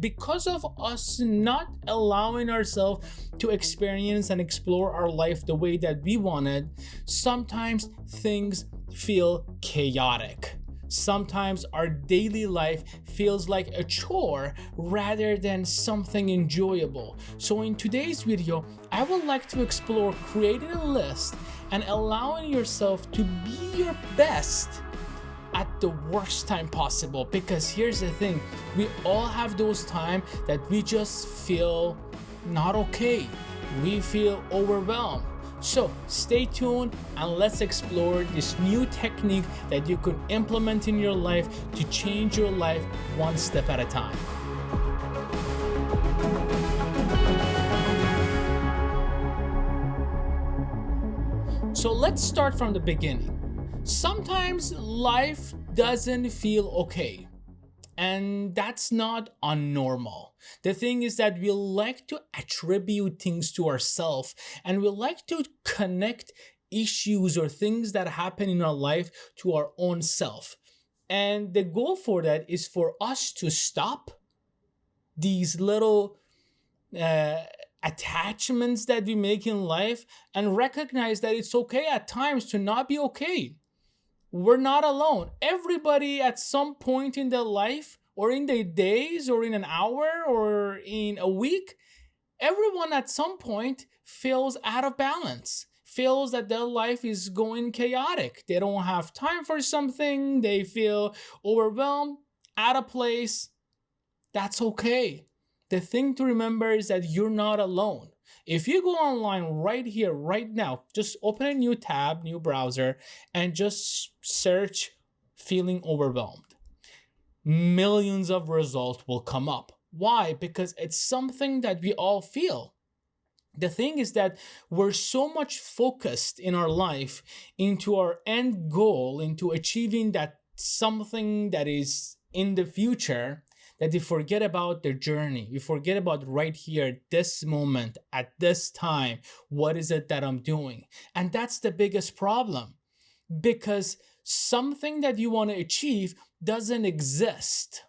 Because of us not allowing ourselves to experience and explore our life the way that we wanted, sometimes things feel chaotic. Sometimes our daily life feels like a chore rather than something enjoyable. So in today's video, I would like to explore creating a list and allowing yourself to be your best at the worst time possible. Because here's the thing, we all have those times that we just feel not okay, we feel overwhelmed. So stay tuned and let's explore this new technique that you can implement in your life to change your life one step at a time. So let's start from the beginning. Sometimes life doesn't feel okay, and that's not unnormal. The thing is that we like to attribute things to ourselves, and we like to connect issues or things that happen in our life to our own self. And the goal for that is for us to stop these little attachments that we make in life and recognize that it's okay at times to not be okay. We're not alone. Everybody at some point in their life, or in their days, or in an hour, or in a week, everyone at some point feels out of balance, feels that their life is going chaotic. They don't have time for something, they feel overwhelmed, out of place. That's okay. The thing to remember is that you're not alone. If you go online right here, right now, just open a new tab, new browser, and just search feeling overwhelmed. Millions of results will come up. Why? Because it's something that we all feel. The thing is that we're so much focused in our life into our end goal, into achieving that something that is in the future, that we forget about the journey. We forget about right here, this moment, at this time. What is it that I'm doing? And that's the biggest problem, because something that you want to achieve doesn't exist.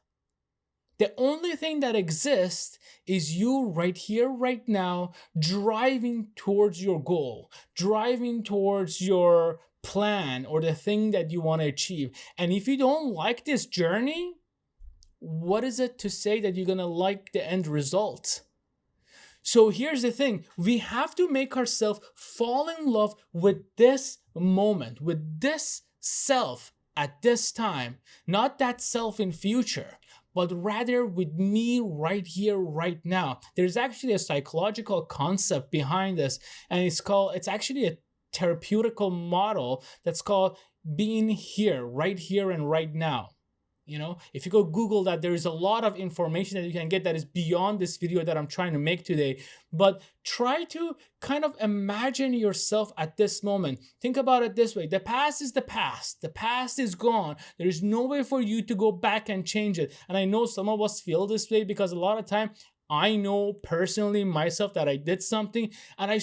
The only thing that exists is you right here, right now, driving towards your goal, driving towards your plan or the thing that you want to achieve. And if you don't like this journey, what is it to say that you're gonna like the end result? So here's the thing, we have to make ourselves fall in love with this moment, with this self at this time, not that self in future, but rather with me right here, right now. There's actually a psychological concept behind this, and it's actually a therapeutical model that's called being here, and right now. You know, if you go Google that, there is a lot of information that you can get that is beyond this video that I'm trying to make today. But try to kind of imagine yourself at this moment. Think about it this way. The past is the past. The past is gone. There is no way for you to go back and change it. And I know some of us feel this way because a lot of time, I know personally myself that I did something and I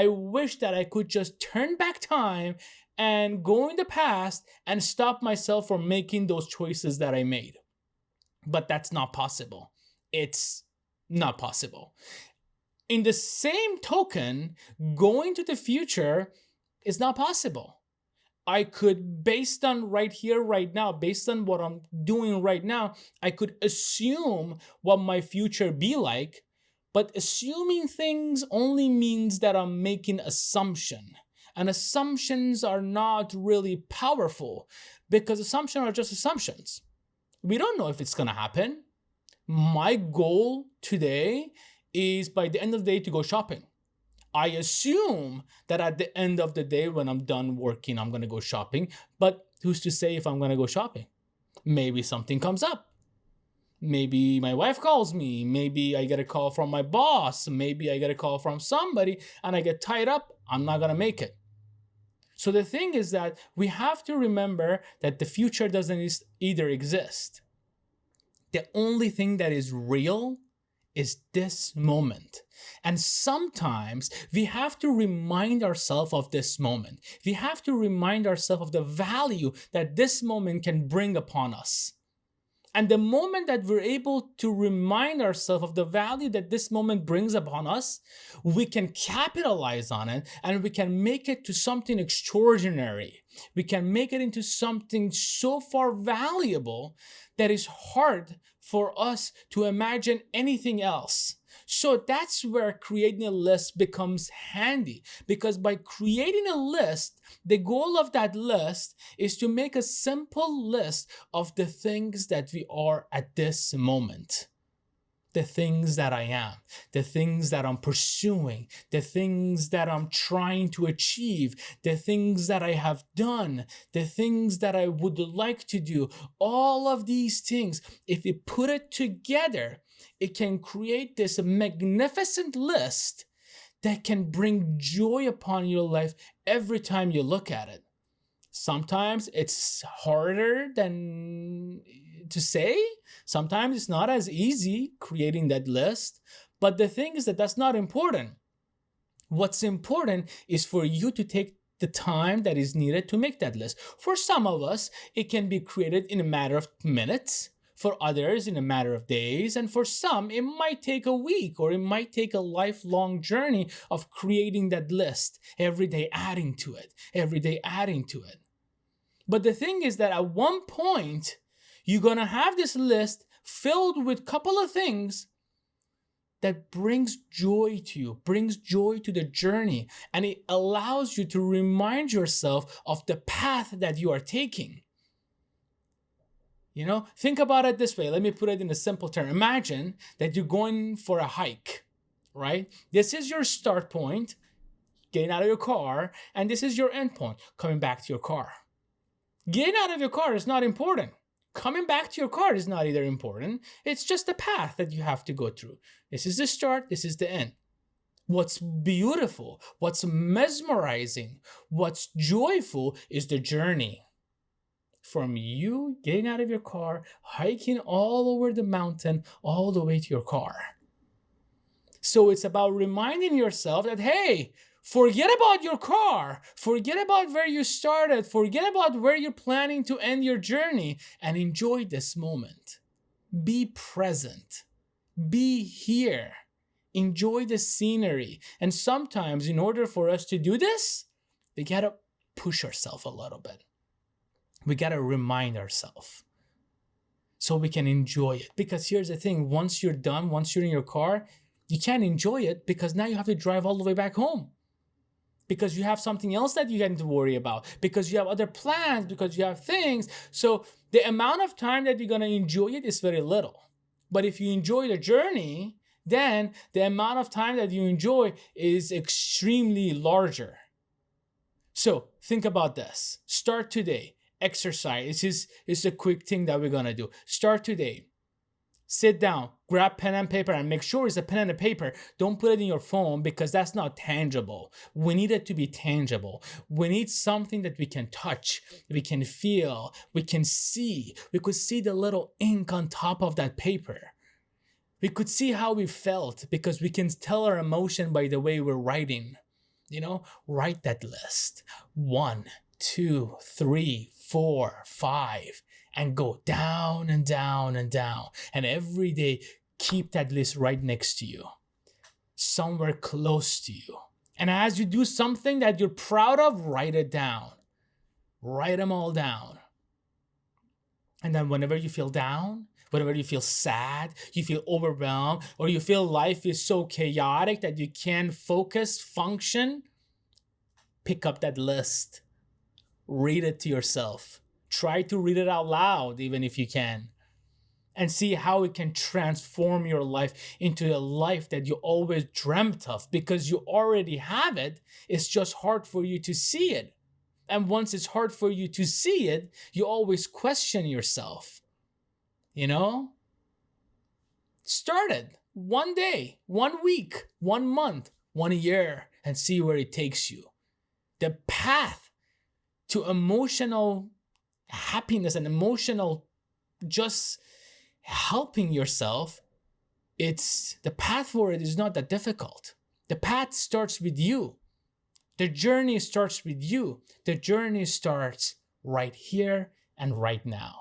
wish that I could just turn back time and go in the past and stop myself from making those choices that I made. But that's not possible. It's not possible. In the same token, going to the future is not possible. I could, based on right here, right now, based on what I'm doing right now, I could assume what my future be like, but assuming things only means that I'm making assumption. And assumptions are not really powerful because assumptions are just assumptions. We don't know if it's going to happen. My goal today is by the end of the day to go shopping. I assume that at the end of the day when I'm done working, I'm going to go shopping. But who's to say if I'm going to go shopping? Maybe something comes up. Maybe my wife calls me. Maybe I get a call from my boss. Maybe I get a call from somebody and I get tied up. I'm not going to make it. So the thing is that we have to remember that the future doesn't either exist. The only thing that is real is this moment. And sometimes we have to remind ourselves of this moment. We have to remind ourselves of the value that this moment can bring upon us. And the moment that we're able to remind ourselves of the value that this moment brings upon us, we can capitalize on it and we can make it to something extraordinary. We can make it into something so far valuable that it's hard for us to imagine anything else. So that's where creating a list becomes handy, because by creating a list, the goal of that list is to make a simple list of the things that we are at this moment. The things that I am, the things that I'm pursuing, the things that I'm trying to achieve, the things that I have done, the things that I would like to do. All of these things, if you put it together, it can create this magnificent list that can bring joy upon your life every time you look at it. Sometimes it's harder than to say. Sometimes it's not as easy creating that list. But the thing is that that's not important. What's important is for you to take the time that is needed to make that list. For some of us, it can be created in a matter of minutes. For others, in a matter of days. And for some, it might take a week, or it might take a lifelong journey of creating that list, every day adding to it, every day adding to it. But the thing is that at one point, you're going to have this list filled with a couple of things that brings joy to you, brings joy to the journey, and it allows you to remind yourself of the path that you are taking. You know, think about it this way. Let me put it in a simple term. Imagine that you're going for a hike, right? This is your start point, getting out of your car, and this is your end point, coming back to your car. Getting out of your car is not important. Coming back to your car is not either important. It's just the path that you have to go through. This is the start, this is the end. What's beautiful, what's mesmerizing, what's joyful is the journey. From you getting out of your car, hiking all over the mountain, all the way to your car. So it's about reminding yourself that, hey, forget about your car, forget about where you started, forget about where you're planning to end your journey, and enjoy this moment. Be present. Be here. Enjoy the scenery. And sometimes, in order for us to do this, we gotta push ourselves a little bit. We got to remind ourselves so we can enjoy it. Because here's the thing, once you're done, once you're in your car, you can't enjoy it because now you have to drive all the way back home. Because you have something else that you need to worry about. Because you have other plans, because you have things. So the amount of time that you're going to enjoy it is very little. But if you enjoy the journey, then the amount of time that you enjoy is extremely larger. So think about this. Start today. Exercise. This is a quick thing that we're going to do. Start today. Sit down, grab pen and paper, and make sure it's a pen and a paper. Don't put it in your phone because that's not tangible. We need it to be tangible. We need something that we can touch, we can feel, we can see. We could see the little ink on top of that paper. We could see how we felt because we can tell our emotion by the way we're writing. You know, write that list. 1, 2, 3, 4, 5, and go down and down and down. And every day, keep that list right next to you, somewhere close to you. And as you do something that you're proud of, write it down. Write them all down. And then whenever you feel down, whenever you feel sad, you feel overwhelmed, or you feel life is so chaotic that you can't focus, function, pick up that list. Read it to yourself. Try to read it out loud, even if you can. And see how it can transform your life into a life that you always dreamt of, because you already have it. It's just hard for you to see it. And once it's hard for you to see it, you always question yourself. You know? Start it. 1 day, 1 week, 1 month, 1 year, and see where it takes you. The path to emotional happiness and emotional just helping yourself, it's the path for it is not that difficult. The path starts with you. The journey starts with you. The journey starts right here and right now.